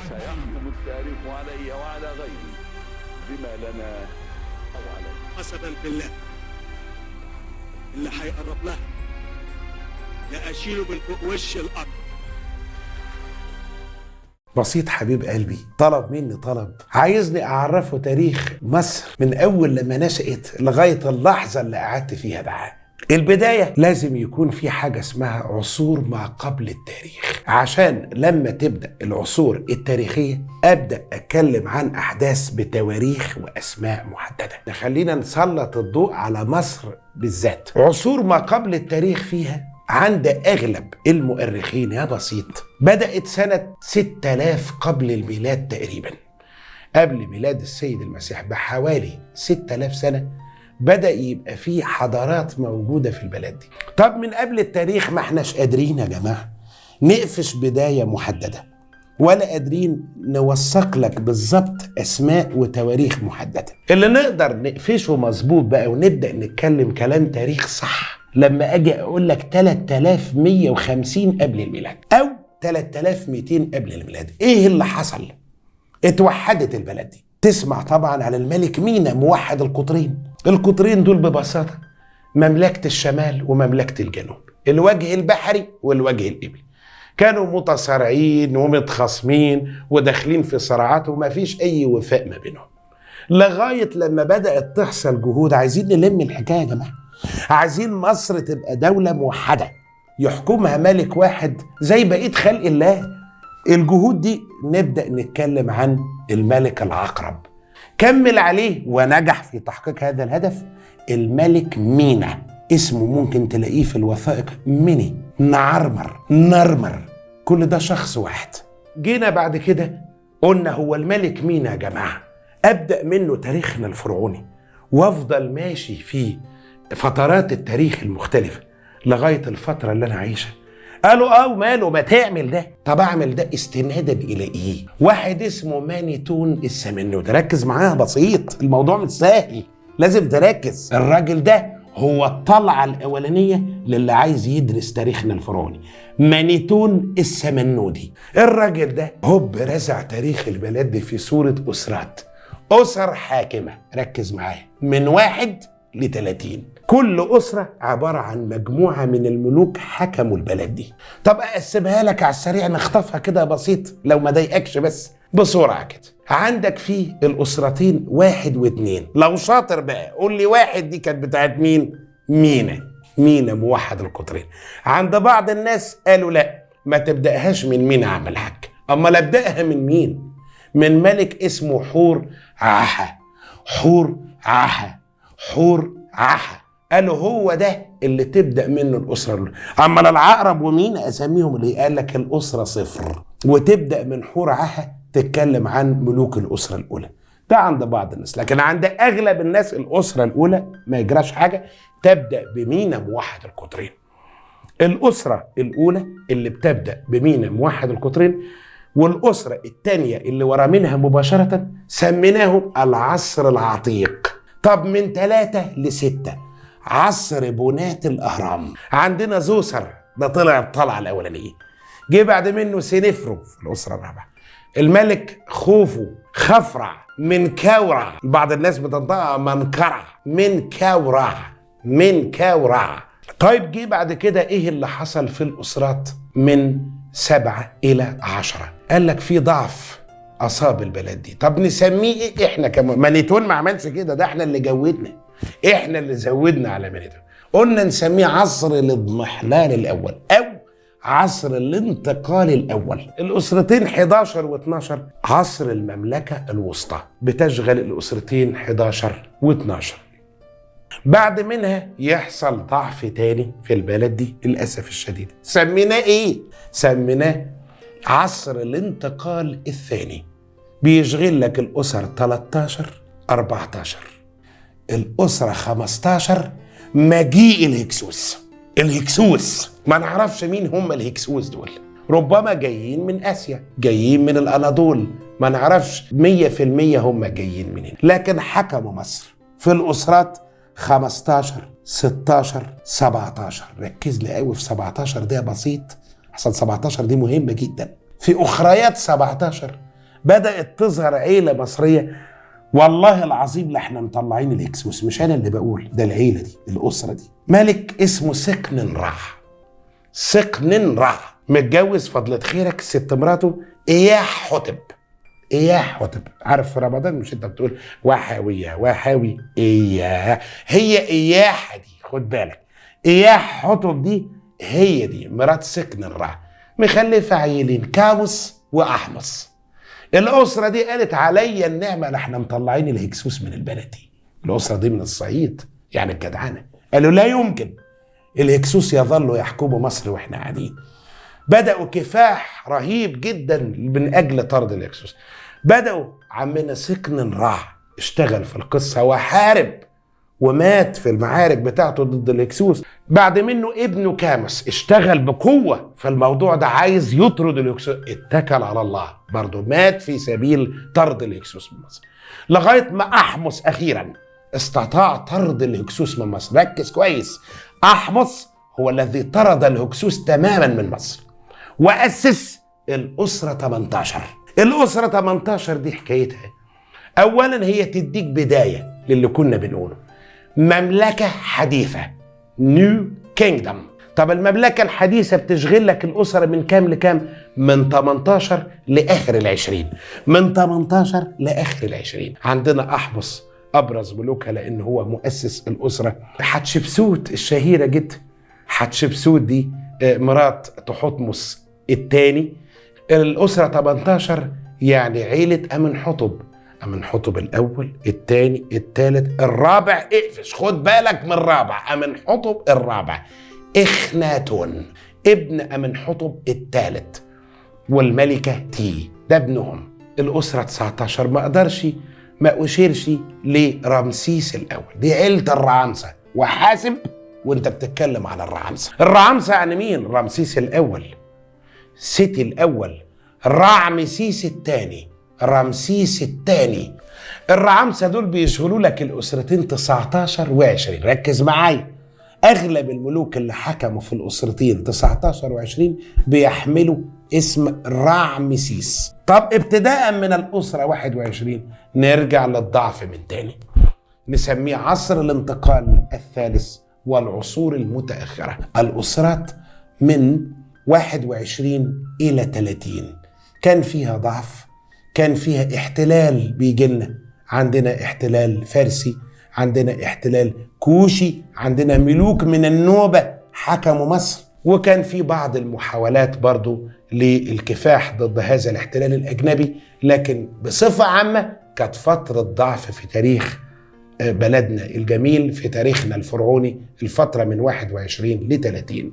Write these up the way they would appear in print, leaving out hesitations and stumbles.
وسيحكم التاريخ علي وعلى غيري بما لنا أو علينا. قسما بالله اللي هيقرب لها لا أشيله من فوق وش الأرض. بسيط حبيب قلبي طلب مني طلب، عايزني أعرفه تاريخ مصر من أول لما نشأت لغاية اللحظة اللي قعدت فيها معاه. البداية لازم يكون في حاجة اسمها عصور ما قبل التاريخ، عشان لما تبدأ العصور التاريخية أبدأ أتكلم عن أحداث بتواريخ وأسماء محددة. خلينا نسلط الضوء على مصر بالذات. عصور ما قبل التاريخ فيها عند أغلب المؤرخين يا بسيط بدأت سنة 6000 قبل الميلاد تقريبا، قبل ميلاد السيد المسيح بحوالي 6000 سنة بدأ يبقى فيه حضارات موجودة في البلد دي. طب من قبل التاريخ ما احناش قادرين يا جماعة نقفش بداية محددة، ولا قادرين نوثق لك بالظبط أسماء وتواريخ محددة. اللي نقدر نقفشه مظبوط بقى ونبدأ نتكلم كلام تاريخ صح لما أجي أقول لك 3150 قبل الميلاد أو 3200 قبل الميلاد. إيه اللي حصل؟ اتوحدت البلد دي. تسمع طبعا على الملك مينا موحد القطرين. القطرين دول ببساطة مملكة الشمال ومملكة الجنوب، الوجه البحري والوجه الإبلي. كانوا متصارعين ومتخاصمين وداخلين في صراعات وما فيش أي وفاء ما بينهم، لغاية لما بدأت تحصل جهود. عايزين نلم الحكاية يا جماعة، عايزين مصر تبقى دولة موحدة يحكمها ملك واحد زي بقية خلق الله. الجهود دي نبدأ نتكلم عن الملك العقرب، كمل عليه ونجح في تحقيق هذا الهدف الملك مينا. اسمه ممكن تلاقيه في الوثائق ميني، نعرمر، نرمر، كل ده شخص واحد. جينا بعد كده قلنا هو الملك مينا يا جماعة. أبدأ منه تاريخنا الفرعوني وافضل ماشي في فترات التاريخ المختلفة لغاية الفترة اللي أنا عايشها. قالوا وماله ما تعمل ده. طب أعمل ده استنادا إلى إيه؟ واحد اسمه مانيتون السمنود. ركز معاها بسيط، الموضوع مش سهل، لازم تركز. الراجل ده هو الطلعة الأولانية للي عايز يدرس تاريخنا الفرعوني، مانيتون السمنودي. الراجل ده هوب رزع تاريخ البلد دي في صورة أسرات، أسر حاكمة. ركز معايا، من 1 ل30. كل أسرة عبارة عن مجموعة من الملوك حكموا البلد دي. طب أقسمها لك على السريع نخطفها كده بسيط لو ما ضايقكش بس بسرعة كده. عندك فيه الأسرتين 1 و2. لو شاطر بقى قول لي 1 دي كانت بتاعت مين؟ مينا موحد القطرين. عند بعض الناس قالوا لا ما تبدأهاش من مينا عمل حاج، أما لا أبدأها من مين؟ من ملك اسمه حور عاحة. قالوا هو ده اللي تبدأ منه الأسرة الأولى. أما العقرب ومينا أساميهم اللي قال لك الأسرة 0، وتبدأ من حور عاحة تتكلم عن ملوك الأسرة الأولى. ده عند بعض الناس، لكن عند أغلب الناس الأسرة الأولى ما يجراش حاجة تبدأ بمينا موحد القطرين. الأسرة الأولى اللي بتبدأ بمينا موحد القطرين، والأسرة الثانية اللي ورا منها مباشرة سميناهم العصر العتيق. طب من 3 ل6 عصر بناة الأهرام. عندنا زوسر ده طلع الطلعة الأولانية. جه بعد منه سينفرو في الأسرة الرابعة. الملك خوفو خفرع من كورع، بعض الناس بتنطقها منكرع، من كورع. طيب جه بعد كده ايه اللي حصل في الأسرات من 7 إلى 10؟ قال لك في ضعف أصاب البلد دي. طب نسميه ايه؟ احنا كمان مانيتون ما عملش كده، ده احنا اللي جودنا، احنا اللي زودنا على مانيتون. قلنا نسميه عصر الاضمحلال الأول أو عصر الانتقال الأول. الأسرتين 11 و12 عصر المملكة الوسطى، بتشغل الأسرتين 11 و12. بعد منها يحصل ضعف تاني في البلد دي للأسف الشديد. سميناه ايه؟ سميناه عصر الانتقال الثاني. بيشغل لك الأسر 13 14. الأسرة 15 مجيء الهكسوس. ما نعرفش مين هم الهكسوس دول، ربما جايين من آسيا، جايين من الأناضول، ما نعرفش 100% هم جايين منين. لكن حكموا مصر في الأسرات 15 16 17. ركز لي قوي في 17 ده بسيط، عشان 17 دي مهمة جدا. في أخريات 17 بدأت تظهر عيلة مصرية. والله العظيم لا احنا مطلعين الهكسوس، مش انا اللي بقول، ده العيلة دي، الأسرة دي. ملك اسمه سقننرع. سقننرع متجوز فضلة خيرك ست مراته إياح حتب. إياح حتب، عارف في رمضان مش انت بتقول وحاوية وحاوي إياه، هي إياح دي، خد بالك إياح حتب دي هي دي مرات سقننرع، مخلفة عيلين كاموس وأحمس. الأسرة دي قالت عليا النعمة، احنا مطلعين الهكسوس من البلد دي. الأسرة دي من الصعيد يعني الجدعانة، قالوا لا يمكن الهكسوس يظل يحكم مصر واحنا قاعدين. بدأوا كفاح رهيب جدا من أجل طرد الهكسوس. بدأوا عمنا سقننرع اشتغل في القصة وحارب ومات في المعارك بتاعته ضد الهكسوس. بعد منه ابنه كاموس اشتغل بقوة في الموضوع ده، عايز يطرد الهكسوس، اتكل على الله برضه، مات في سبيل طرد الهكسوس من مصر. لغاية ما أحمس أخيرا استطاع طرد الهكسوس من مصر. ركز كويس، أحمس هو الذي طرد الهكسوس تماما من مصر وأسس الأسرة 18. الأسرة 18 دي حكايتها أولا هي تديك بداية للي كنا بنقوله، مملكة حديثة، نيو كينجدم. طب المملكة الحديثة بتشغل لك الأسرة من كام لكام؟ من 18 لآخر العشرين، من 18 لآخر العشرين. عندنا أحمس أبرز ملوكها لأن هو مؤسس الأسرة. حتشبسوت الشهيرة جدا، حتشبسوت دي مرات تحتمس الثاني. الأسرة 18 يعني عيلة أمنحتب، أمنحتب الأول الثاني الثالث الرابع، اقفش خد بالك من الرابع، أمنحتب الرابع إخناتون ابن أمنحتب الثالث، والملكة تي ده ابنهم. الأسرة 19 ما أقدرش ما أشيرش لرمسيس الأول، دي عيلة الرعامسة وحاسب وانت بتتكلم على الرعامسة. الرعامسة يعني مين؟ رمسيس الأول، سيتي الأول، رعمسيس الثاني، رمسيس الثاني. الرعامسة دول بيشغلوا لك الأسرتين 19 و20. ركز معايا، أغلب الملوك اللي حكموا في الأسرتين 19 و20 بيحملوا اسم رعمسيس. طب ابتداء من الأسرة 21 نرجع للضعف من تاني، نسميه عصر الانتقال الثالث والعصور المتأخرة. الأسرات من 21 إلى 30 كان فيها ضعف، كان فيها احتلال بيجيلنا، عندنا احتلال فارسي، عندنا احتلال كوشي، عندنا ملوك من النوبة حكموا مصر، وكان في بعض المحاولات برضو للكفاح ضد هذا الاحتلال الأجنبي. لكن بصفة عامة كانت فترة ضعف في تاريخ بلدنا الجميل، في تاريخنا الفرعوني، الفترة من 21 ل 30.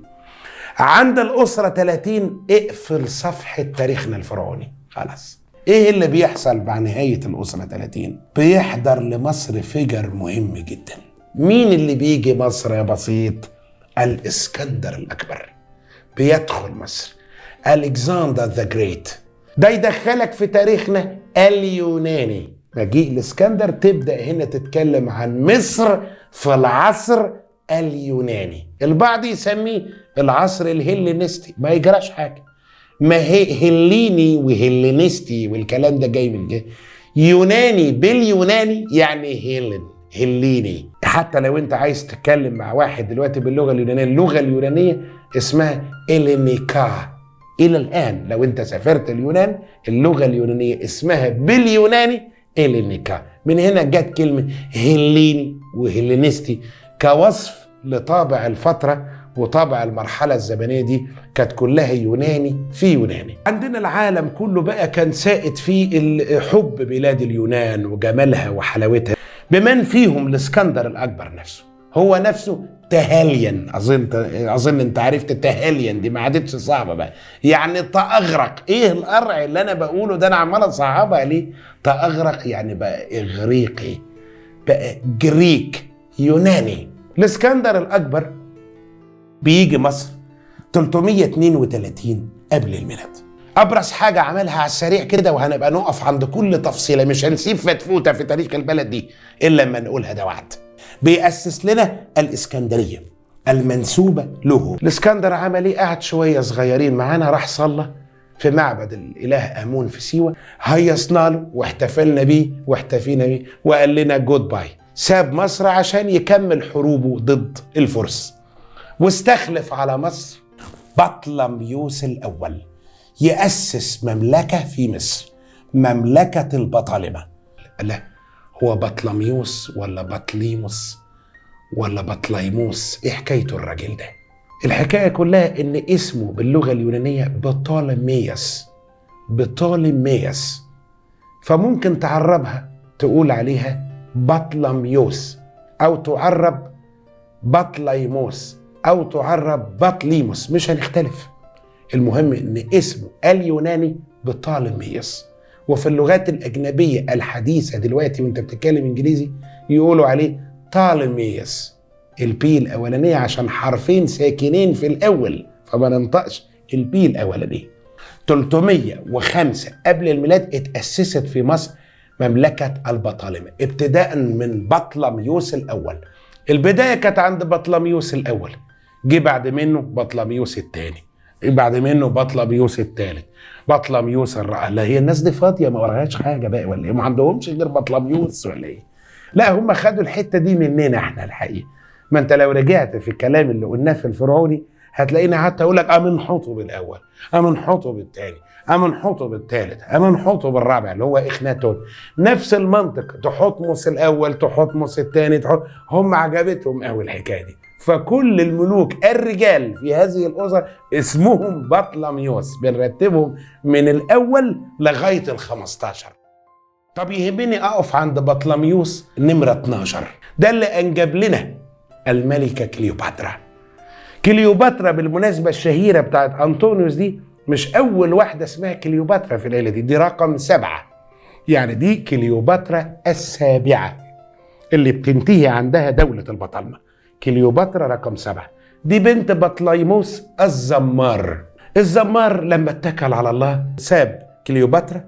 عند الأسرة 30 اقفل صفحة تاريخنا الفرعوني خلاص. ايه اللي بيحصل مع نهاية الأسرة 30؟ بيحضر لمصر فيجر مهم جدا. مين اللي بيجي مصر يا بسيط؟ الإسكندر الأكبر بيدخل مصر، ألكسندر ذا جريت. ده يدخلك في تاريخنا اليوناني. مجيء الإسكندر تبدأ هنا تتكلم عن مصر في العصر اليوناني. البعض يسميه العصر الهلينستي، ما يجراش حاجة، ما هي هليني وهلينستي والكلام ده جاي من جاي يوناني باليوناني يعني هيلين، هليني. حتى لو انت عايز تتكلم مع واحد دلوقتي باللغة اليونانية، اللغة اليونانية اسمها إلينيكا. إلى الآن لو انت سافرت اليونان اللغة اليونانية اسمها باليوناني إلينيكا. من هنا جت كلمة هليني وهلينستي كوصف لطابع الفترة وطابع المرحلة الزمنية دي، كانت كلها يوناني في يوناني. عندنا العالم كله بقى كان سائد في حب بلاد اليونان وجمالها وحلاوتها، بمن فيهم الاسكندر الأكبر نفسه. هو نفسه تهالين، أظن أنت عرفت تهالين دي ما عادتش صعبة بقى، يعني تأغرق. إيه القرع اللي أنا بقوله ده؟ أنا عمال أصعبها ليه؟ تأغرق يعني بقى إغريقي، بقى جريك، يوناني. الاسكندر الأكبر بيجي مصر 332 قبل الميلاد. أبرز حاجة عملها على السريع كده، وهنبقى نقف عند كل تفصيلة، مش هنسيب فتفوتة في تاريخ البلد دي إلا لما نقولها، ده وعد. بيأسس لنا الإسكندرية المنسوبة له. الإسكندر عمل إيه؟ قعد شوية صغيرين معانا، راح صلى في معبد الإله آمون في سيوة، هيصنا له واحتفلنا بيه واحتفينا بيه وقال لنا جود باي. ساب مصر عشان يكمل حروبه ضد الفرس، واستخلف على مصر بطلميوس الأول يأسس مملكة في مصر، مملكة البطالمة. لا، هو بطلميوس ولا بطليموس ولا بطليموس؟ ايه حكايته الراجل ده؟ الحكاية كلها ان اسمه باللغة اليونانية بطولميوس، بطولميوس، فممكن تعربها تقول عليها بطلميوس، او تعرب بطليموس، او تعرب بطليموس، مش هنختلف. المهم ان اسمه اليوناني بطولميوس، وفي اللغات الأجنبية الحديثة دلوقتي وانت بتتكلم انجليزي يقولوا عليه طالميوس، البي الأولانية عشان حرفين ساكنين في الأول فما ننطقش البي الأولانية. 305 قبل الميلاد اتأسست في مصر مملكة البطالمة، ابتداء من بطلميوس الأول. البداية كانت عند بطلميوس الأول، جه بعد منه بطلميوس الثاني، بعد منه بطلميوس الثالث، بطلميوس الرابع. لا، هي الناس دي فاضيه ما وراهاش حاجه بقى ولا ايه؟ ما عندهمش غير بطلميوس ولا ايه؟ لا، هم خدوا الحته دي مننا احنا الحقيقه. ما انت لو رجعت في الكلام اللي قلناه في الفرعوني هتلاقيني حتى اقول لك امنحتب الاول، امنحتب الثاني، امنحتب الثالث، امنحتب الرابع اللي هو اخناتون. نفس المنطق، تحتمس الاول، تحتمس الثاني، هم عجبتهم قوي الحكايه دي. فكل الملوك الرجال في هذه الأسر اسمهم بطلميوس، بنرتبهم من الأول لغاية ال15. طب يهمني أقف عند بطلميوس نمرة 12، ده اللي أنجب لنا الملكة كليوباترا. كليوباترا بالمناسبة الشهيرة بتاعت أنطونيوس دي مش أول واحدة اسمها كليوباترا في العيلة دي رقم 7، يعني دي كليوباترا السابعة اللي بتنتهي عندها دولة البطالمة. كليوباترا رقم 7 دي بنت بطليموس الزمار. الزمار لما اتكل على الله ساب كليوباترا،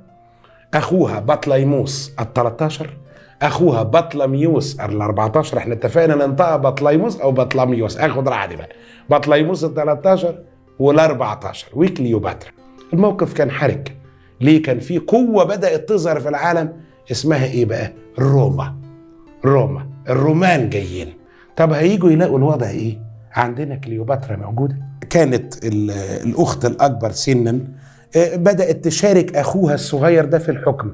اخوها بطليموس ال13، اخوها بطلميوس ال14، احنا اتفقنا ننطقها بطليموس او بطلميوس، اخد راحتي بقى، بطليموس ال13 وال14 وكليوباترا. الموقف كان حرج، ليه؟ كان في قوة بدأت تظهر في العالم اسمها ايه بقى؟ روما. الرومان جايين. طب هيجوا يلاقوا الوضع ايه؟ عندنا كليوباترا موجودة، كانت الأخت الأكبر سنا، بدأت تشارك أخوها الصغير ده في الحكم،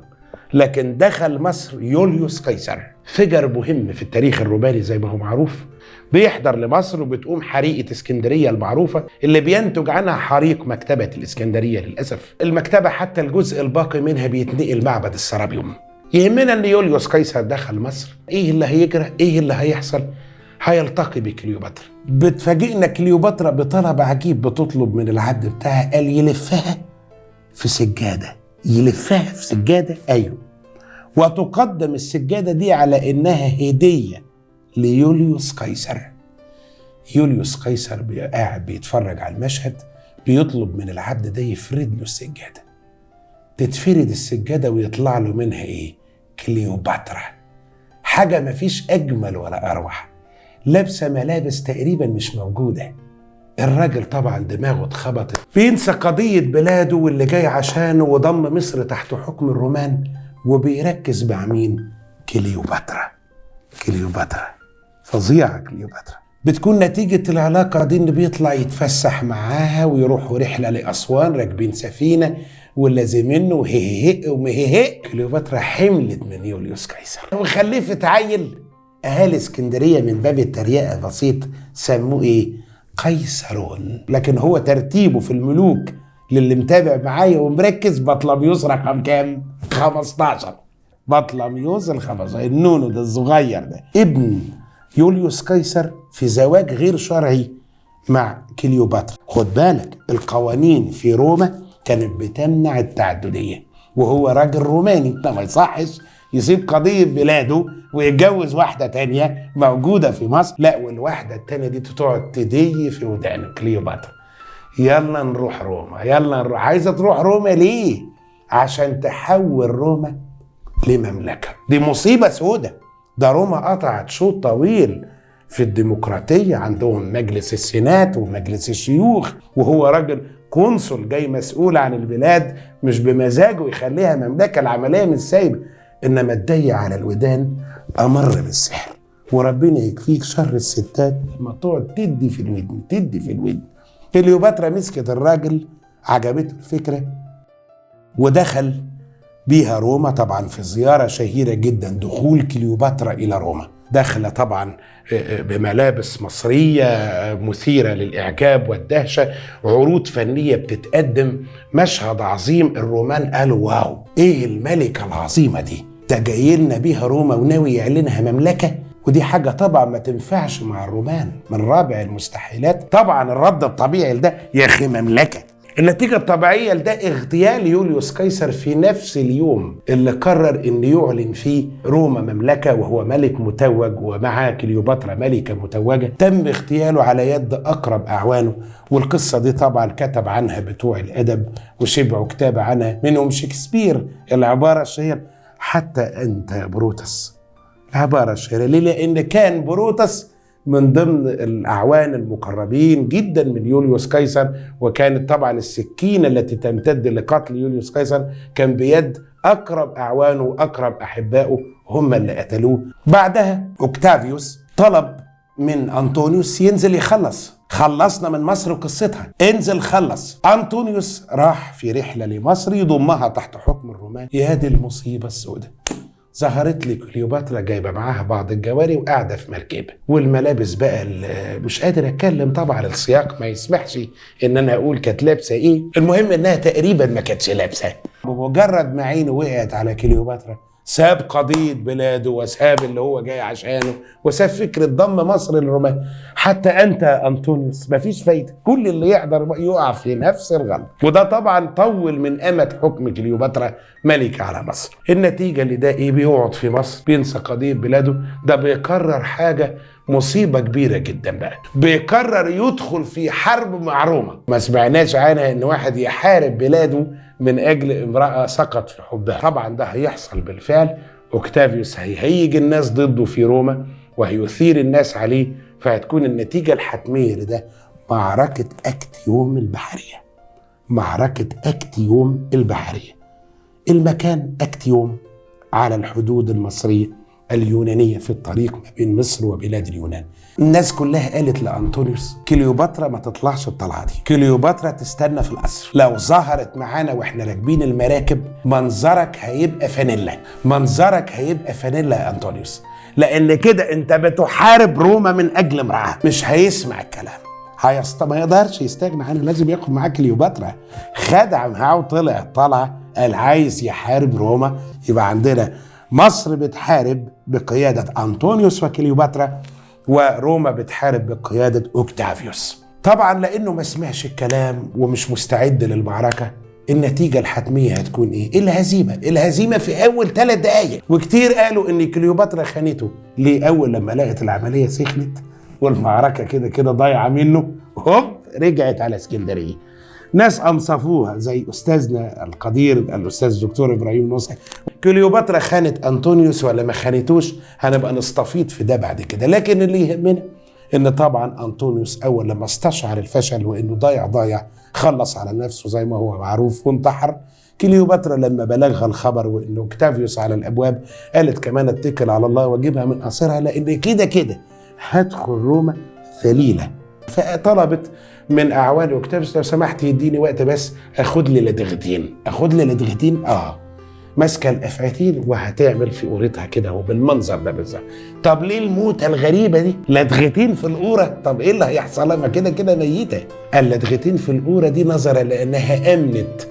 لكن دخل مصر يوليوس قيصر، فجر مهم في التاريخ الروماني زي ما هو معروف، بيحضر لمصر وبتقوم حريقة اسكندرية المعروفة اللي بينتج عنها حريق مكتبة الإسكندرية. للأسف المكتبة حتى الجزء الباقي منها بيتنقل معبد السرابيوم. يهمنا ان يوليوس قيصر دخل مصر، ايه اللي هيجرى؟ ايه اللي هيحصل؟ هيلتقي بكليوباترا. بتفاجئنا كليوباترا بطلب عجيب، بتطلب من العبد بتاعها قال يلفها في سجادة. يلفها في سجادة؟ ايوه. وتقدم السجادة دي على انها هدية ليوليوس قيصر. يوليوس قيصر قاعد بيتفرج على المشهد، بيطلب من العبد ده يفرد له السجادة. تتفرد السجادة ويطلع له منها ايه؟ كليوباترا. حاجة مفيش اجمل ولا اروع، لابسة ملابس تقريبا مش موجودة. الراجل طبعا دماغه اتخبطت، بينسى قضية بلاده واللي جاي عشانه وضم مصر تحت حكم الرومان، وبيركز مع مين؟ كليوباترا. فظيعة كليوباترا. بتكون نتيجة العلاقة دي ان بيطلع يتفسح معاها ويروحوا رحلة لأسوان راكبين سفينة واللازمينه وهيهي ومهيهي. كليوباترا حملت من يوليوس قيصر وخلفت عيل. اهالي اسكندريه من باب التريقه بسيط سموه ايه؟ قيصرون. لكن هو ترتيبه في الملوك للي متابع معايا ومركز بطلميوس رقم كام؟ 15. بطلميوس ال15، النونو ده الصغير ده ابن يوليوس قيصر في زواج غير شرعي مع كليوباترا. خد بالك القوانين في روما كانت بتمنع التعدديه، وهو راجل روماني ما يصحش يسيب قضية بلاده ويتجوز واحدة تانية موجودة في مصر، لا، والواحدة التانية دي تقعد تدي في ودانه. كليوباترا يلا نروح روما، يلا نروح. عايزة تروح روما ليه؟ عشان تحول روما لمملكة. دي مصيبة سودة. ده روما قطعت شوط طويل في الديمقراطية، عندهم مجلس السينات ومجلس الشيوخ، وهو راجل قنصل جاي مسؤول عن البلاد مش بمزاجه يخليها مملكة، العملية مش سايبة، إنما تضيق على الودان أمر بالسحر. وربنا يكفيك شر الستات لما تقعد تدي في الودن. كليوباترا مسكت الراجل، عجبته الفكرة ودخل بيها روما، طبعا في زيارة شهيرة جدا دخول كليوباترا إلى روما. داخلة طبعا بملابس مصرية مثيرة للإعجاب والدهشة، عروض فنية بتتقدم، مشهد عظيم. الرومان قالوا واو، إيه الملكة العظيمة دي؟ ده جاي لنا بيها روما وناوي يعلنها مملكة، ودي حاجة طبعا ما تنفعش مع الرومان، من رابع المستحيلات. طبعا الرد الطبيعي لده يا أخي مملكة. النتيجة الطبيعية لده اغتيال يوليوس قيصر في نفس اليوم اللي قرر ان يعلن فيه روما مملكة وهو ملك متوج ومعاه كليوباترا ملكة متوجة. تم اغتياله على يد اقرب اعوانه، والقصة دي طبعا كتب عنها بتوع الادب وشبعوا كتاب عنها، منهم شكسبير العبارة الشهيرة حتى انت يا بروتس. العبارة الشهيرة ليه؟ لان كان بروتس من ضمن الأعوان المقربين جدا من يوليوس قيصر، وكانت طبعا السكينة التي تمتد لقتل يوليوس قيصر كان بيد أقرب أعوانه وأقرب أحبائه، هم اللي قتلوه. بعدها أوكتافيوس طلب من أنطونيوس ينزل يخلص. خلصنا من مصر وقصتها، انزل خلص. أنطونيوس راح في رحلة لمصر يضمها تحت حكم الرومان. يا دي المصيبة السوداء، ظهرت لي كليوباترا جايبه معاها بعض الجواري وقاعده في مركبه، والملابس بقى مش قادر اتكلم طبعا، السياق ما يسمحش ان انا اقول كانت لابسه ايه. المهم انها تقريبا ما كانتش لابسه. بمجرد ما عينه وقعت على كليوباترا ساب قضيه بلاده وساب اللي هو جاي عشانه وساب فكره ضم مصر للرومان. حتى انت انطونيوس مفيش فايده، كل اللي يقدر يقع في نفس الغلط. وده طبعا طول من امد حكم كليوباترا ملكه على مصر. النتيجه لده ايه؟ بيقعد في مصر بينسى قضيه بلاده. ده بيقرر حاجه مصيبة كبيرة جدا بقى، بيقرر يدخل في حرب مع روما. ما سمعناش عنها ان واحد يحارب بلاده من اجل امرأة سقط في حبها. طبعا ده هيحصل بالفعل. اوكتافيوس هيهيج الناس ضده في روما وهيثير الناس عليه، فهتكون النتيجة الحتمية لده معركة أكتيوم البحرية. معركة أكتيوم البحرية. المكان أكتيوم على الحدود المصرية اليونانية في الطريق ما بين مصر وبلاد اليونان. الناس كلها قالت لأنطونيوس كليوباترا ما تطلعش الطلعة دي، كليوباترا تستنى في القصر. لو ظهرت معانا واحنا راكبين المراكب منظرك هيبقى فانيلا، منظرك هيبقى فانيلا يا أنطونيوس، لأن كده أنت بتحارب روما من أجل امرأة. مش هيسمع الكلام، ما يقدرش يستغنى عنه، لازم ياخد معاه كليوباترا. خدع معاه وطلع طلعة قال عايز يحارب روما. يبقى عندنا مصر بتحارب بقيادة أنطونيوس وكليوباترا، وروما بتحارب بقيادة أوكتافيوس. طبعا لأنه ما سمعش الكلام ومش مستعد للمعركة، النتيجة الحتمية هتكون إيه؟ الهزيمة في أول 3 دقايق. وكتير قالوا إن كليوباترا خانته. ليه؟ أول لما لقت العملية سخنت والمعركة كده ضايعة منه، هوب رجعت على اسكندرية. ناس أنصفوها زي أستاذنا القدير الأستاذ دكتور إبراهيم نصحي. كليوباترا خانت أنطونيوس ولا ما خانتوش هنبقى نستفيض في ده بعد كده، لكن اللي يهمنا إن طبعا أنطونيوس أول لما استشعر الفشل وإنه ضايع خلص على نفسه زي ما هو معروف وانتحر. كليوباترا لما بلغها الخبر وإنه اوكتافيوس على الأبواب قالت كمان اتكل على الله واجيبها من قصرها، لأن كده هدخل روما ذليلة. فطلبت من أعوان أوكتافيوس لو سمحت يديني وقت بس أخد لي لدغتين. ماسكة الأفعتين وهتعمل في قورتها كده وبالمنظر ده بالظبط. طب ليه الموتة الغريبة دي؟ لدغتين في القورة؟ طب إيه اللي هيحصل لما كده ميتة؟ اللدغتين في القورة دي نظرا لأنها أمنت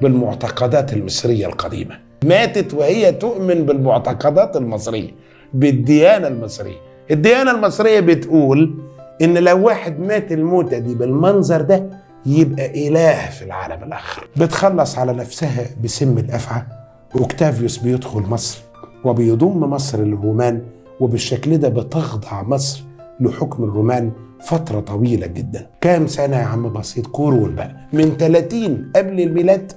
بالمعتقدات المصرية القديمة، ماتت وهي تؤمن بالمعتقدات المصرية، بالديانة المصرية. الديانة المصرية بتقول إن لو واحد مات الموتة دي بالمنظر ده يبقى إله في العالم الآخر. بتخلص على نفسها بسم الأفعى. أوكتافيوس بيدخل مصر وبيضم مصر للرومان، وبالشكل ده بتخضع مصر لحكم الرومان فترة طويلة جدا. كام سنة يا عم بسيط؟ قرون بقى، من 30 قبل الميلاد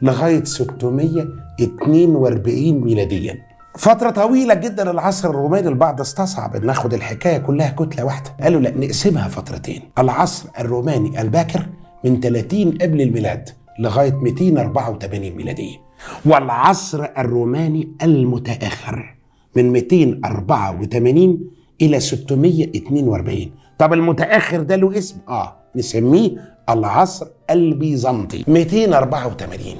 لغاية 642 ميلاديا. فترة طويلة جدا العصر الروماني. البعض استصعب ان ناخد الحكاية كلها كتلة واحدة، قالوا لا نقسمها فترتين. العصر الروماني الباكر من 30 قبل الميلاد لغاية 284 ميلادية، والعصر الروماني المتأخر من 284 إلى 642. طب المتأخر ده له اسم؟ نسميه العصر البيزنطي. 284.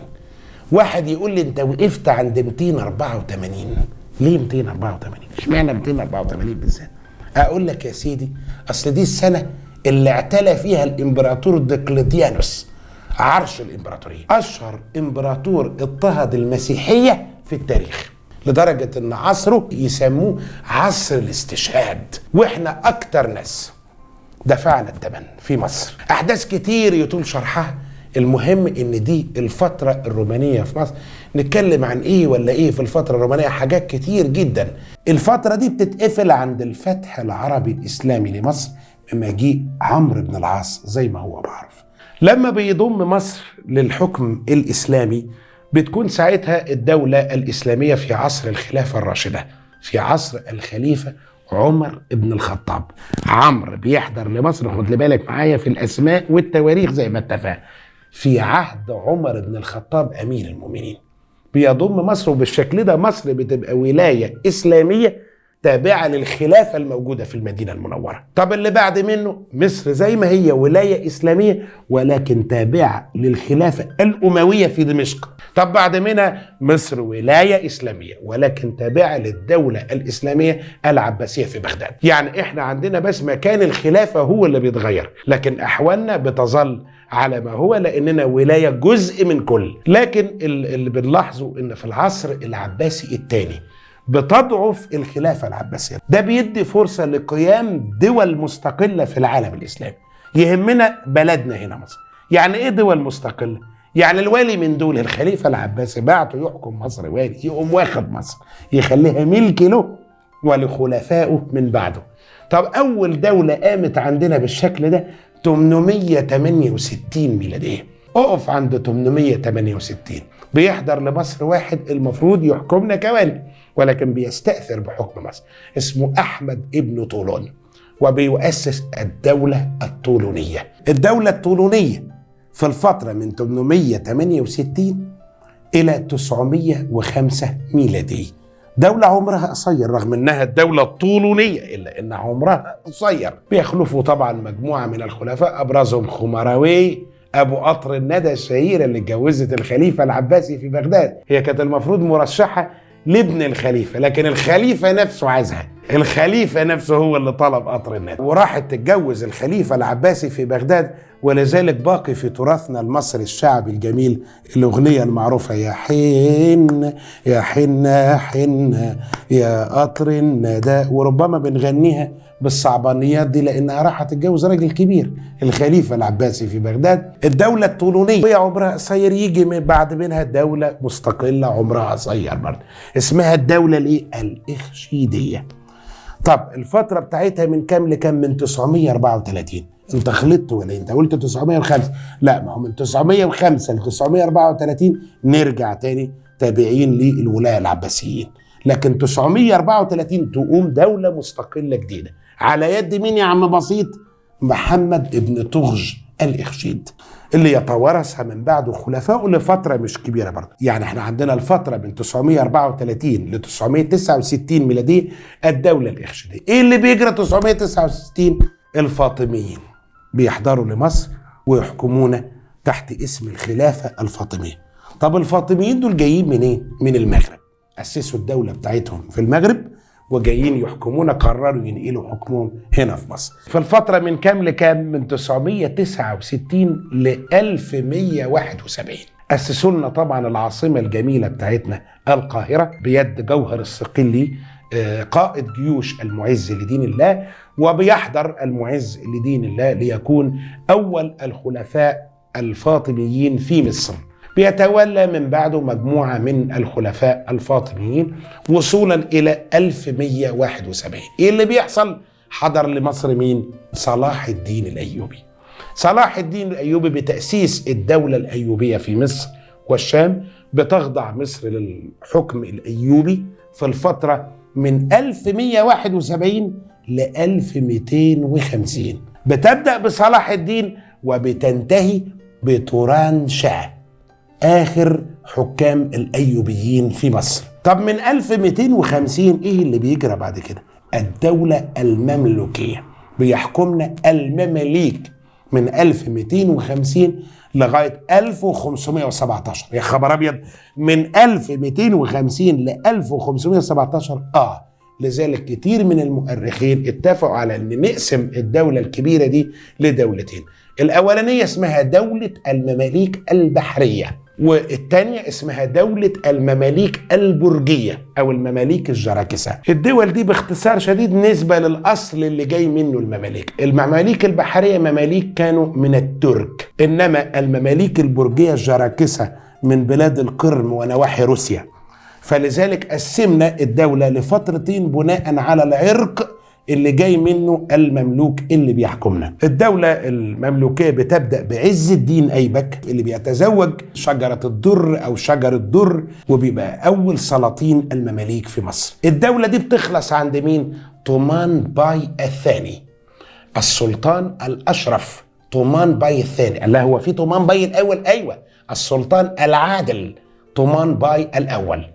واحد يقول لي انت وقفت عند 284 ليه؟ 284 اشمعنى 284 بالذات؟ اقول لك يا سيدي، اصل دي السنه اللي اعتلى فيها الامبراطور دقلديانوس عرش الامبراطوريه، اشهر امبراطور اضطهد المسيحيه في التاريخ، لدرجه ان عصره يسموه عصر الاستشهاد. واحنا اكتر ناس دفعنا الثمن في مصر. احداث كتير يطول شرحها، المهم ان دي الفترة الرومانية في مصر. نتكلم عن ايه ولا ايه في الفترة الرومانية؟ حاجات كتير جدا. الفترة دي بتتقفل عند الفتح العربي الاسلامي لمصر بمجيء عمرو بن العاص زي ما هو بعرف. لما بيضم مصر للحكم الاسلامي بتكون ساعتها الدولة الاسلامية في عصر الخلافة الراشدة، في عصر الخليفة عمر بن الخطاب. عمرو بيحضر لمصر، خد بالك معايا في الاسماء والتواريخ زي ما اتفقنا، في عهد عمر بن الخطاب امير المؤمنين، بيضم مصر، وبالشكل ده مصر بتبقى ولايه اسلاميه تابعه للخلافه الموجوده في المدينه المنوره. طب اللي بعد منه مصر زي ما هي ولايه اسلاميه ولكن تابعه للخلافه الامويه في دمشق. طب بعد منها مصر ولايه اسلاميه ولكن تابعه للدوله الاسلاميه العباسيه في بغداد. يعني احنا عندنا بس مكان الخلافه هو اللي بيتغير، لكن احوالنا بتظل على ما هو لاننا ولايه جزء من كل. لكن اللي بنلاحظه ان في العصر العباسي الثاني بتضعف الخلافة العباسية، ده بيدي فرصة لقيام دول مستقلة في العالم الإسلامي. يهمنا بلدنا هنا مصر. يعني إيه دول مستقلة؟ يعني الوالي من دول الخليفة العباسي بعته يحكم مصر والي، يقوم واخد مصر يخليها ملك له ولخلفائه من بعده. طب أول دولة قامت عندنا بالشكل ده 868 ميلادية. اقف عند 868. بيحضر لمصر واحد المفروض يحكمنا كوالي ولكن بيستأثر بحكم مصر، اسمه أحمد ابن طولون، وبيؤسس الدولة الطولونية. الدولة الطولونية في الفترة من 868 إلى 905 ميلادي. دولة عمرها قصير رغم انها الدولة الطولونية، الا ان عمرها قصير. بيخلفوا طبعا مجموعة من الخلفاء، ابرزهم خمراوي ابو قطر الندى الشهيرة اللي اتجوزت الخليفة العباسي في بغداد. هي كانت المفروض مرشحة لابن الخليفة، لكن الخليفة نفسه عايزها، الخليفة نفسه هو اللي طلب قطر الندى، وراحت تتجوز الخليفة العباسي في بغداد. ولذلك باقي في تراثنا المصري الشعبي الجميل الأغنية المعروفة يا حن يا حنة حنة يا قطر الندى، وربما بنغنيها بالصعبانيات دي لأنها راحت تتجوز راجل كبير الخليفة العباسي في بغداد. الدولة الطولونية هي عمرها قصير، يجي من بعد منها دولة مستقلة عمرها قصير برضه اسمها الدولة الإخشيدية. طب الفترة بتاعتها من كام لكام؟ من 934. انت غلطت ولا انت قلت 905؟ لا، ما هو من 905 ل 934 نرجع تاني تابعين للولاة العباسيين، لكن 934 تقوم دولة مستقلة جديدة على يد مين يا عم بسيط؟ محمد ابن طغج الإخشيد، اللي يتوارثها من بعده خلفائه لفترة مش كبيرة برضه. يعني احنا عندنا الفترة من 934 ل 969 ميلادية الدولة الإخشيدية. ايه اللي بيجرى 969؟ الفاطميين بيحضروا لمصر ويحكمونا تحت اسم الخلافة الفاطمية. طب الفاطميين دول جايين منين؟ من المغرب، أسسوا الدولة بتاعتهم في المغرب وجايين يحكمونا، قرروا ينقلوا حكمهم هنا في مصر. في الفترة من كام لكام؟ من 969 ل 1171. أسسوا لنا طبعا العاصمة الجميلة بتاعتنا القاهرة بيد جوهر الصقلي قائد جيوش المعز لدين الله، وبيحضر المعز لدين الله ليكون أول الخلفاء الفاطميين في مصر. بيتولى من بعده مجموعة من الخلفاء الفاطميين وصولا إلى 1171. إيه اللي بيحصل؟ حضر لمصر مين؟ صلاح الدين الأيوبي. صلاح الدين الأيوبي بتأسيس الدولة الأيوبية في مصر والشام، بتخضع مصر للحكم الأيوبي في الفترة من 1171 ل 1250. بتبدأ بصلاح الدين وبتنتهي بتوران شاه آخر حكام الأيوبيين في مصر. طب من 1250 إيه اللي بيجرى بعد كده؟ الدولة المملوكية، بيحكمنا المماليك من 1250 لغاية 1517. يا خبر أبيض، من 1250 ل 1517. لذلك كتير من المؤرخين اتفقوا على أن نقسم الدولة الكبيرة دي لدولتين. الأولانية اسمها دولة المماليك البحرية، والتانية اسمها دولة المماليك البرجية أو المماليك الجراكسة. الدول دي باختصار شديد نسبة للأصل اللي جاي منه المماليك. المماليك البحرية مماليك كانوا من الترك، إنما المماليك البرجية الجراكسة من بلاد القرم ونواحي روسيا. فلذلك قسمنا الدولة لفترتين بناء على العرق اللي جاي منه المملوك اللي بيحكمنا. الدولة المملوكية بتبدأ بعز الدين أيبك اللي بيتزوج شجرة الدر أو شجر الدر، وبيبقى أول سلاطين المماليك في مصر. الدولة دي بتخلص عند مين؟ طومان باي الثاني، السلطان الأشرف. طومان باي الثاني، الله، هو في طومان باي الأول؟ أيوة، السلطان العادل طومان باي الأول.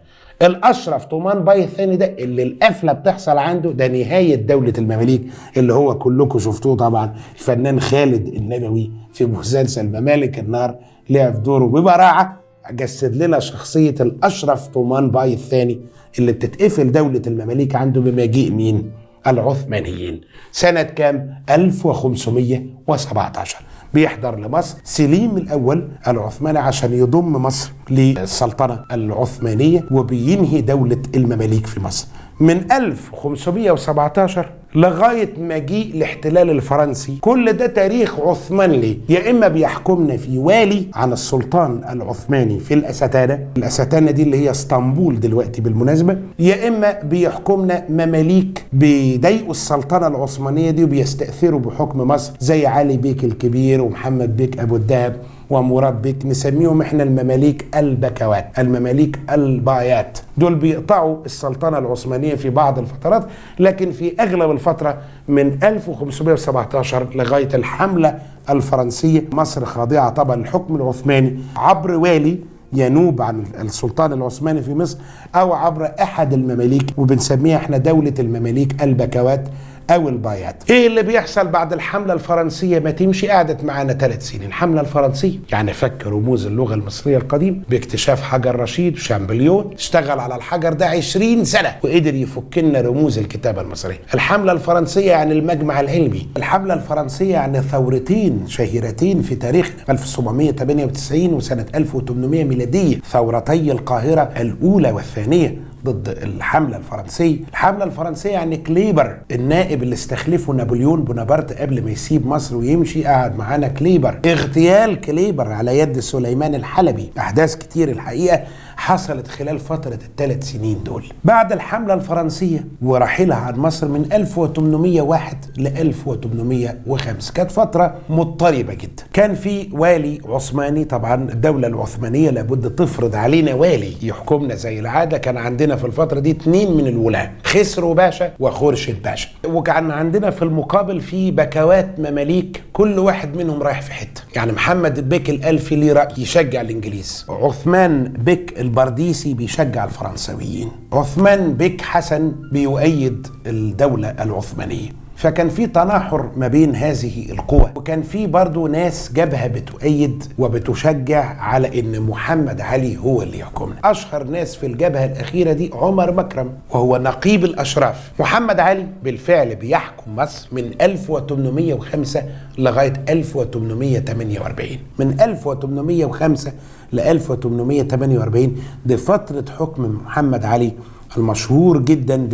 الأشرف طومان باي الثاني ده اللي القفلة بتحصل عنده، ده نهاية دولة المماليك اللي هو كلكم شفتوه طبعا. الفنان خالد النبوي في مسلسل ممالك النار لعب دوره ببراعة، جسد لنا شخصية الأشرف طومان باي الثاني اللي بتتقفل دولة المماليك عنده بمجيء مين؟ العثمانيين. سنة كام؟ 1517 بيحضر لمصر سليم الأول العثماني عشان يضم مصر للسلطنة العثمانية، وبينهي دولة المماليك في مصر. من 1517 لغاية مجيء الاحتلال الفرنسي، كل ده تاريخ عثماني. يا إما بيحكمنا في والي عن السلطان العثماني في الأستانة دي اللي هي اسطنبول دلوقتي بالمناسبة، يا إما بيحكمنا مماليك بيضايقوا السلطنة العثمانية دي وبيستأثروا بحكم مصر، زي علي بيك الكبير ومحمد بيك أبو الدهب ومراد بيك. نسميهم احنا المماليك البكوات، المماليك البايات. دول بيقطعوا السلطنة العثمانية في بعض الفترات، لكن في أغلب الفترة من 1517 لغاية الحملة الفرنسية مصر خاضعة طبعا الحكم العثماني عبر والي ينوب عن السلطان العثماني في مصر أو عبر أحد المماليك، وبنسميها احنا دولة المماليك البكوات أو البايات. إيه اللي بيحصل بعد الحملة الفرنسية؟ ما تمشي قعدت معانا 3 سنين. الحملة الفرنسية يعني فك رموز اللغة المصرية القديمة باكتشاف حجر رشيد وشامبليون، اشتغل على الحجر ده 20 سنة وقدر يفك لنا رموز الكتابة المصرية. الحملة الفرنسية يعني المجمع العلمي. الحملة الفرنسية يعني ثورتين شهيرتين في تاريخنا، 1798 وسنة 1800 ميلادية، ثورتي القاهرة الأولى والثانية ضد الحملة الفرنسية. الحملة الفرنسية يعني كليبر النائب اللي استخلفه نابليون بونابرت قبل ما يسيب مصر ويمشي، قعد معانا كليبر. اغتيال كليبر على يد سليمان الحلبي. أحداث كتير الحقيقة حصلت خلال فترة ال3 سنين دول. بعد الحملة الفرنسية ورحيلها عن مصر من 1801 ل 1805 كانت فترة مضطربة جدا. كان في والي عثماني، طبعا الدولة العثمانية لابد تفرض علينا والي يحكمنا زي العادة. كان عندنا في الفترة دي 2 من الولاة، خسرو باشا وخورشيد باشا، وكان عندنا في المقابل في بكوات مماليك كل واحد منهم رايح في حتة. يعني محمد بيك الألفي ليه رأي يشجع الإنجليز، عثمان بيك البرديسي بيشجع الفرنساويين، عثمان بيك حسن بيؤيد الدولة العثمانية. فكان في تناحر ما بين هذه القوى، وكان في برضو ناس جبهة بتؤيد وبتشجع على ان محمد علي هو اللي يحكمنا. اشهر ناس في الجبهة الاخيرة دي عمر مكرم، وهو نقيب الاشراف. محمد علي بالفعل بيحكم مصر من 1805 لغاية 1848. من 1805 ل 1848 دي فترة حكم محمد علي المشهور جدا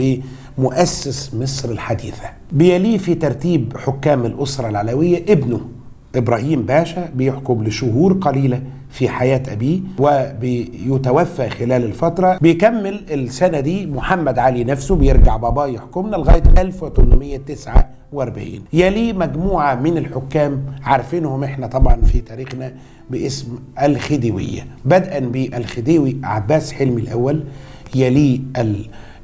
بمؤسس مصر الحديثة. بيليه في ترتيب حكام الأسرة العلوية ابنه إبراهيم باشا، بيحكم لشهور قليلة في حياة أبيه وبيتوفى خلال الفترة. بيكمل السنة دي محمد علي نفسه، بيرجع باباه يحكمنا لغاية 1849. يليه مجموعة من الحكام عارفينهم احنا طبعا في تاريخنا باسم الخديوية، بدءا بالخديوي عباس حلمي الأول، يليه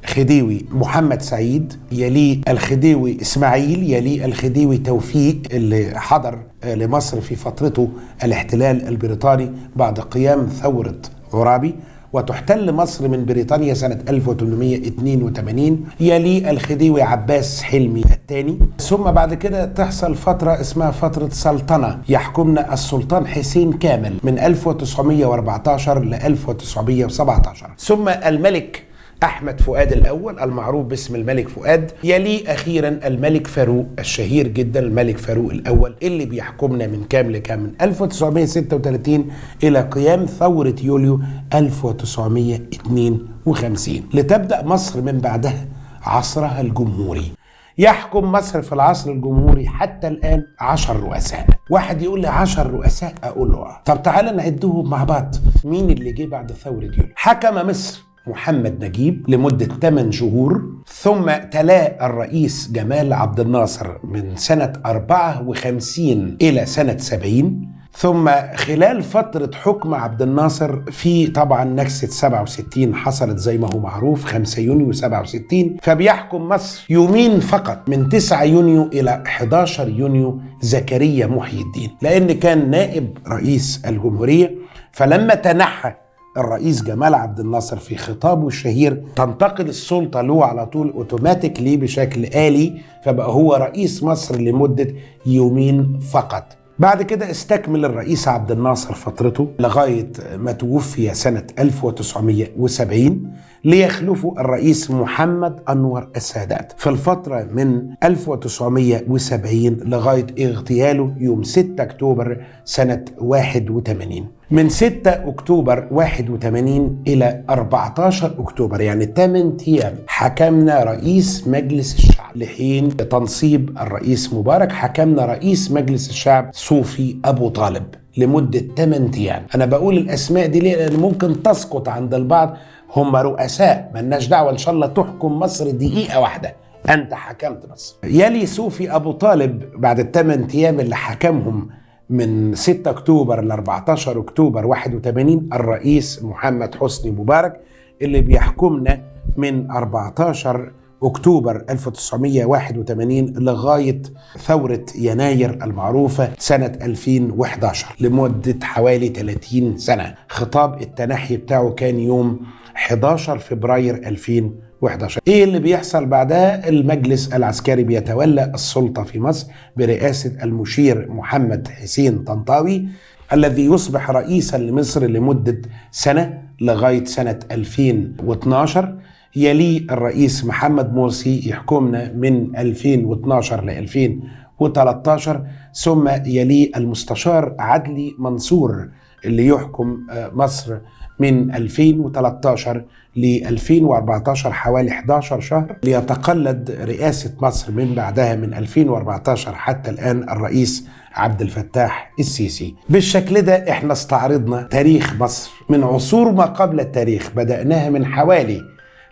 الخديوي محمد سعيد، يليه الخديوي إسماعيل، يليه الخديوي توفيق اللي حضر لمصر في فترته الاحتلال البريطاني بعد قيام ثورة عرابي، وتحتل مصر من بريطانيا سنة 1882. يلي الخديوي عباس حلمي الثاني. ثم بعد كده تحصل فترة اسمها فترة سلطنة يحكمنا السلطان حسين كامل من 1914 ل 1917. ثم الملك أحمد فؤاد الأول المعروف باسم الملك فؤاد. يلي أخيرا الملك فاروق الشهير جدا، الملك فاروق الأول اللي بيحكمنا من كام لكام، من 1936 إلى قيام ثورة يوليو 1952، لتبدأ مصر من بعدها عصرها الجمهوري. يحكم مصر في العصر الجمهوري حتى الآن 10 رؤساء. واحد يقول لي 10 رؤساء، أقول له طب تعالى نعدهم مع بعض. مين اللي جه بعد ثورة يوليو؟ حكم مصر محمد نجيب لمدة 8 شهور، ثم تلاه الرئيس جمال عبد الناصر من سنة 54 إلى سنة 70. ثم خلال فترة حكم عبد الناصر في طبعا نكسة 67 حصلت زي ما هو معروف 5 يونيو 67، فبيحكم مصر يومين فقط من 9 يونيو إلى 11 يونيو زكريا محي الدين، لأن كان نائب رئيس الجمهورية. فلما تنحى الرئيس جمال عبد الناصر في خطابه الشهير تنتقل السلطة له على طول اوتوماتيك ليه بشكل آلي، فبقى هو رئيس مصر لمدة يومين فقط. بعد كده استكمل الرئيس عبد الناصر فترته لغاية ما توفي سنة 1970 ليخلفه الرئيس محمد أنور السادات في الفترة من 1970 لغاية اغتياله يوم 6 أكتوبر سنة 81. من 6 أكتوبر 81 إلى 14 أكتوبر يعني 8 أيام حكمنا رئيس مجلس الشعب، لحين تنصيب الرئيس مبارك حكمنا رئيس مجلس الشعب صوفي أبو طالب لمدة 8 أيام. أنا بقول الأسماء دي ليه؟ لأن ممكن تسقط عند البعض، هم رؤساء ملناش دعوة، إن شاء الله تحكم مصر دقيقة واحدة، أنت حكمت مصر. يلي صوفي أبو طالب بعد ال8 أيام اللي حكمهم من 6 أكتوبر ل 14 أكتوبر 81 الرئيس محمد حسني مبارك اللي بيحكمنا من 14 أكتوبر 1981 لغاية ثورة يناير المعروفة سنة 2011 لمدة حوالي 30 سنة. خطاب التنحي بتاعه كان يوم 11 فبراير 2011. ايه اللي بيحصل بعدها؟ المجلس العسكري بيتولى السلطة في مصر برئاسة المشير محمد حسين طنطاوي الذي يصبح رئيسا لمصر لمدة سنة لغاية سنة 2012. يلي الرئيس محمد مرسي يحكمنا من 2012 ل 2013. ثم يلي المستشار عدلي منصور اللي يحكم مصر من 2013 ل 2014 حوالي 11 شهر، ليتقلد رئاسة مصر من بعدها من 2014 حتى الآن الرئيس عبد الفتاح السيسي. بالشكل ده احنا استعرضنا تاريخ مصر من عصور ما قبل التاريخ، بدأناها من حوالي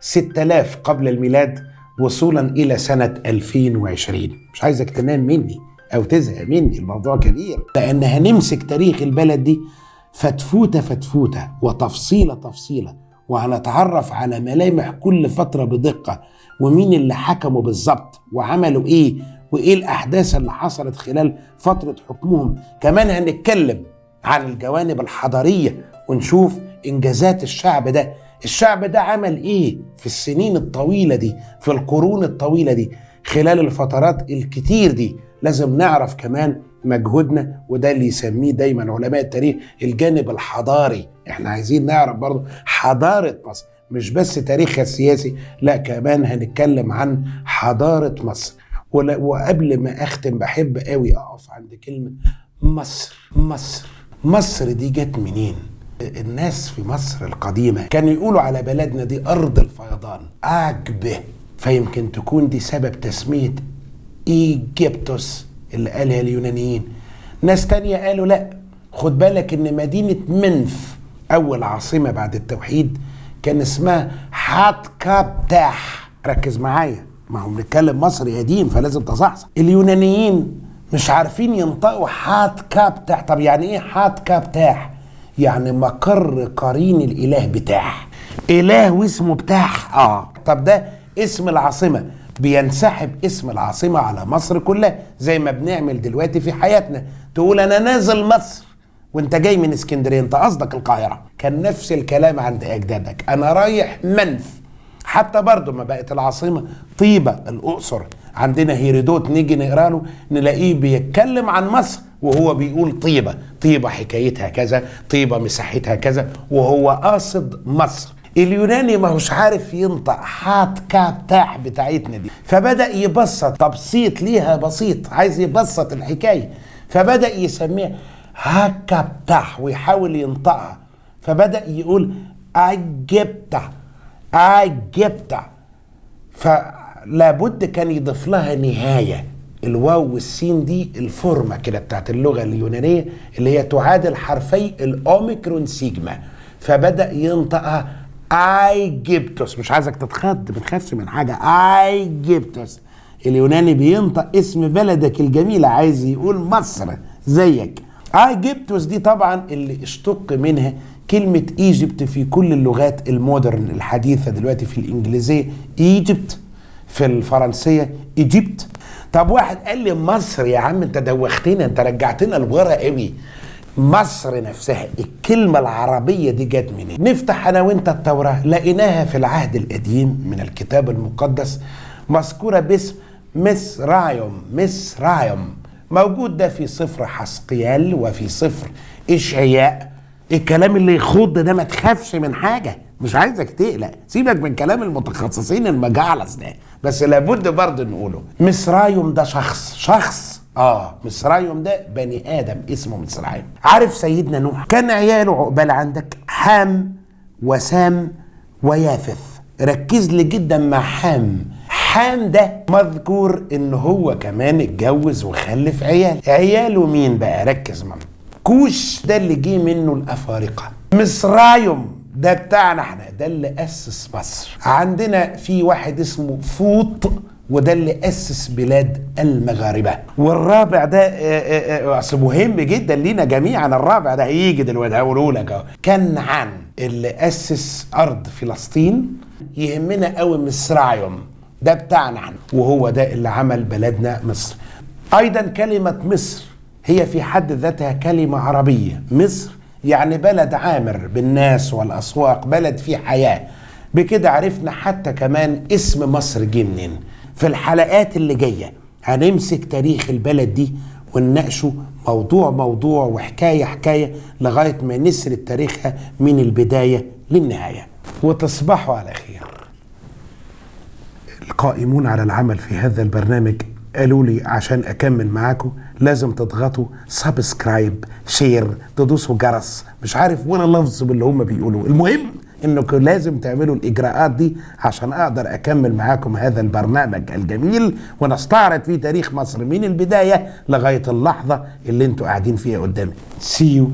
6000 قبل الميلاد وصولا إلى سنة 2020. مش عايزك تنام مني أو تزهق مني، الموضوع كبير، لأن هنمسك تاريخ البلد دي فتفوتة فتفوتة وتفصيلة تفصيلة، وهنتعرف على ملامح كل فترة بدقة، ومين اللي حكموا بالظبط وعملوا إيه، وإيه الأحداث اللي حصلت خلال فترة حكمهم. كمان هنتكلم عن الجوانب الحضارية ونشوف إنجازات الشعب ده. الشعب ده عمل إيه في السنين الطويلة دي، في القرون الطويلة دي، خلال الفترات الكتير دي. لازم نعرف كمان مجهودنا، وده اللي يسميه دايما علماء التاريخ الجانب الحضاري. احنا عايزين نعرف برضو حضارة مصر، مش بس تاريخها السياسي، لا كمان هنتكلم عن حضارة مصر. وقبل ما أختم بحب قوي أقف عند كلمة مصر. مصر دي جت منين؟ الناس في مصر القديمة كانوا يقولوا على بلدنا دي أرض الفيضان، أعجبه، فيمكن تكون دي سبب تسمية إيجيبتوس اللي قالها اليونانيين. ناس تانية قالوا لا، خد بالك إن مدينة منف أول عاصمة بعد التوحيد كان اسمها حتكابتاح. ركز معايا، ما هم بنتكلم مصري قديم فلازم تصحصح. اليونانيين مش عارفين ينطقوا حتكابتاح. طب يعني إيه حتكابتاح؟ يعني مقر قرين الإله بتاح. اله واسمه بتاح. طب ده اسم العاصمة، بينسحب اسم العاصمة على مصر كلها، زي ما بنعمل دلوقتي في حياتنا. تقول انا نازل مصر وانت جاي من اسكندرية، انت قصدك القاهرة. كان نفس الكلام عند اجدادك، انا رايح منف. حتى برضو ما بقت العاصمة طيبة الاقصر، عندنا هيرودوت نيجي نقرا له نلاقيه بيتكلم عن مصر وهو بيقول طيبة. طيبة حكايتها كذا، طيبة مساحتها كذا، وهو قاصد مصر. اليوناني ما هوش عارف ينطق حات كابتاح بتاعتنا دي، فبدأ يبسط تبسيط ليها بسيط، عايز يبسط الحكاية، فبدأ يسميها هكابتاح ويحاول ينطقها، فبدأ يقول أجبتح أجبتح، فلابد كان يضيف لها نهاية. الواو والسين دي الفورمة كده بتاعت اللغة اليونانية اللي هي تعادل حرفي الأوميكرون سيجما، فبدأ ينطقها ايجيبتوس. مش عايزك تتخض، ما تخافش من حاجة. ايجيبتوس اليوناني بينطق اسم بلدك الجميلة، عايز يقول مصر زيك. ايجيبتوس دي طبعا اللي اشتق منها كلمة ايجيبت في كل اللغات المودرن الحديثة دلوقتي. في الانجليزية ايجيبت، في الفرنسية ايجيبت. طب واحد قال لي مصر يا عم، انت دوختنا، انت رجعتنا لورا قوي. مصر نفسها الكلمة العربية دي جت منين؟ نفتح انا وانت التوراة، لقيناها في العهد القديم من الكتاب المقدس مذكورة باسم مصرايم. مصرايم موجود ده في سفر حسقيال وفي سفر إشعياء. الكلام اللي يخض ده ما تخافش من حاجة، مش عايزك تقلق، سيبك من كلام المتخصصين المجعلص ده، بس لابد برضه نقوله. مصرايم ده شخص مصرايم ده بني آدم اسمه مصرايم. عارف سيدنا نوح كان عياله عقبال عندك حام وسام ويافث. ركز لي جدا مع حام. حام ده مذكور ان هو كمان اتجوز وخلف عياله مين بقى؟ ركز معايا. كوش ده اللي جه منه الافارقه. مصرايم ده بتاعنا احنا، ده اللي اسس مصر. عندنا في واحد اسمه فوط، وده اللي أسس بلاد المغاربة. والرابع ده مهم جدا لينا جميعا، الرابع ده هيجي دلوقتي هقوله لك اهو. كنعان اللي أسس أرض فلسطين. يهمنا قوي مصرايم ده بتاعنا احنا، وهو ده اللي عمل بلدنا مصر. أيضا كلمة مصر هي في حد ذاتها كلمة عربية. مصر يعني بلد عامر بالناس والأسواق، بلد فيه حياة. بكده عرفنا حتى كمان اسم مصر جه منين. في الحلقات اللي جاية هنمسك تاريخ البلد دي ونناقشه موضوع وحكاية لغاية ما نسرد تاريخها من البداية للنهاية. وتصبحوا على خير. القائمون على العمل في هذا البرنامج قالوا لي عشان أكمل معاكم لازم تضغطوا سبسكرايب، شير، تدوسوا جرس، مش عارف ولا لفظ باللي هم بيقولوا. المهم انكم لازم تعملوا الاجراءات دي عشان اقدر اكمل معاكم هذا البرنامج الجميل ونستعرض فيه تاريخ مصر من البداية لغاية اللحظة اللي انتوا قاعدين فيها قدامي. See you